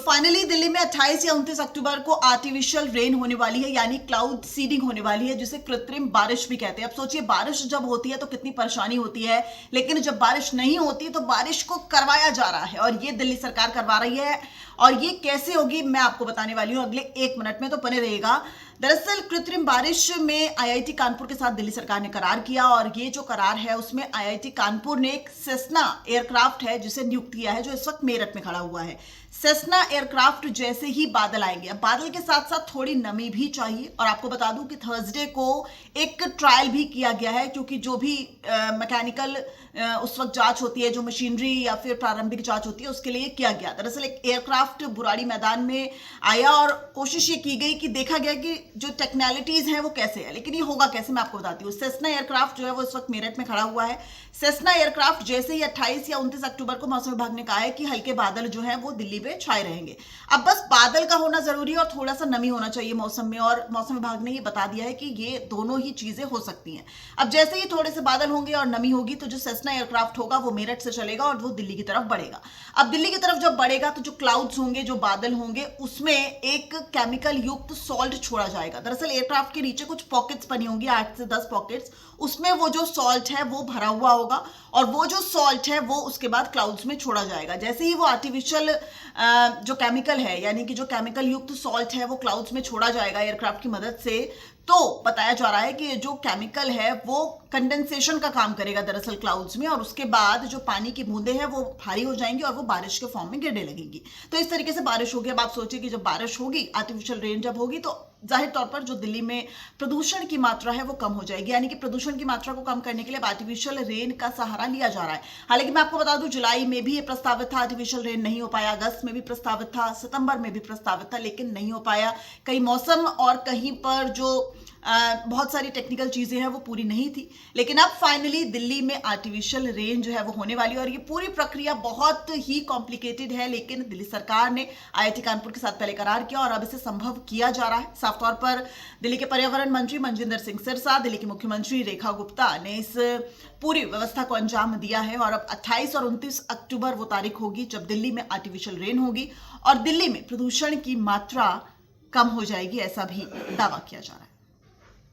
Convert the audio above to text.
Finally Delhi में 28 या 29 अक्टूबर को आर्टिफिशियल रेन होने वाली है, यानी क्लाउड सीडिंग होने वाली है, जिसे कृत्रिम बारिश भी कहते हैं। अब सोचिए, बारिश जब होती है तो कितनी परेशानी होती है, लेकिन जब बारिश नहीं होती तो बारिश को करवाया जा रहा है, और ये दिल्ली सरकार करवा रही है। और ये कैसे होगी मैं आपको बताने वाली हूं अगले 1 मिनट में, तो बने रहेगा। दरअसल कृत्रिम बारिश में आईआईटी कानपुर के साथ दिल्ली सरकार ने करार किया, और ये जो करार है उसमें आईआईटी कानपुर ने एक सेस्ना एयरक्राफ्ट है जिसे नियुक्त किया है, जो इस वक्त मेरठ में खड़ा हुआ है। सेस्ना एयरक्राफ्ट जैसे ही बादल आएंगे, अब बादल के साथ साथ थोड़ी नमी भी चाहिए, और आपको बता दूं कि थर्सडे को एक ट्रायल भी किया गया है, क्योंकि जो भी मैकेनिकल उस वक्त जांच होती है, जो मशीनरी या फिर प्रारंभिक जांच होती है, उसके लिए किया गया। दरअसल एक एयरक्राफ्ट बुराड़ी मैदान में आया और कोशिश ये की गई कि देखा गया कि जो टेक्निकलिटीज हैं वो कैसे है, लेकिन ये होगा कैसे मैं आपको बताती हूँ। सेस्ना एयरक्राफ्ट जो है वो इस वक्त मेरठ में खड़ा हुआ है। सेस्ना एयरक्राफ्ट जैसे ही 28 या 29 अक्टूबर को मौसम विभाग ने कहा है कि हल्के बादल जो है वो दिल्ली में छाए रहेंगे। अब बस बादल का होना जरूरी है और थोड़ा सा नमी होना चाहिए मौसम में, और मौसम विभाग ने ये बता दिया है कि ये दोनों ही चीजें हो सकती हैं। अब जैसे ही थोड़े से बादल होंगे और नमी होगी तो जो सेस्ना एयरक्राफ्ट होगा वो मेरठ से चलेगा और वो दिल्ली की तरफ बढ़ेगा। अब दिल्ली की तरफ जब बढ़ेगा तो जो क्लाउड्स होंगे, जो बादल होंगे, उसमें एक केमिकल युक्त सॉल्ट छोड़ा जाएगा। दरअसल एयरक्राफ्ट के नीचे कुछ पॉकेट्स बनी होंगी, 8 से 10 पॉकेट्स, उसमें वो जो सॉल्ट है वो भरा हुआ होगा, और वो जो सॉल्ट है वो उसके बाद क्लाउड्स में छोड़ा जाएगा। जैसे ही वो आर्टिफिशियल जो केमिकल है, यानी कि जो केमिकल युक्त सॉल्ट है वो क्लाउड्स में छोड़ा जाएगा एयरक्राफ्ट की मदद से, तो बताया जा रहा है कि जो केमिकल है वो कंडेंसेशन का काम करेगा दरअसल क्लाउड्स में, और उसके बाद जो पानी की बूंदें हैं वो भारी हो जाएंगी और वो बारिश के फॉर्म में गिरने लगेंगी। तो इस तरीके से बारिश होगी। अब आप सोचिए कि जब बारिश होगी, आर्टिफिशियल रेन जब होगी, तो जाहिर तौर पर जो दिल्ली में प्रदूषण की मात्रा है वो कम हो जाएगी, यानी कि प्रदूषण की मात्रा को कम करने के लिए आर्टिफिशियल रेन का सहारा लिया जा रहा है। हालांकि मैं आपको बता दूं, जुलाई में भी ये प्रस्तावित था, आर्टिफिशियल रेन नहीं हो पाया। अगस्त में भी प्रस्तावित था, सितंबर में भी प्रस्तावित था, लेकिन नहीं हो पाया। कहीं मौसम और कहीं पर जो बहुत सारी टेक्निकल चीजें हैं वो पूरी नहीं थी, लेकिन अब फाइनली दिल्ली में आर्टिफिशियल रेन जो है वो होने वाली है। और ये पूरी प्रक्रिया बहुत ही कॉम्प्लिकेटेड है, लेकिन दिल्ली सरकार ने आईआईटी कानपुर के साथ पहले करार किया और अब इसे संभव किया जा रहा है। साफ तौर पर दिल्ली के पर्यावरण मंत्री मनजिंदर सिंह सिरसा, दिल्ली की मुख्यमंत्री रेखा गुप्ता ने इस पूरी व्यवस्था को अंजाम दिया है, और अब 28 और 29 अक्टूबर वो तारीख होगी जब दिल्ली में आर्टिफिशियल रेन होगी और दिल्ली में प्रदूषण की मात्रा कम हो जाएगी, ऐसा भी दावा किया जा रहा है।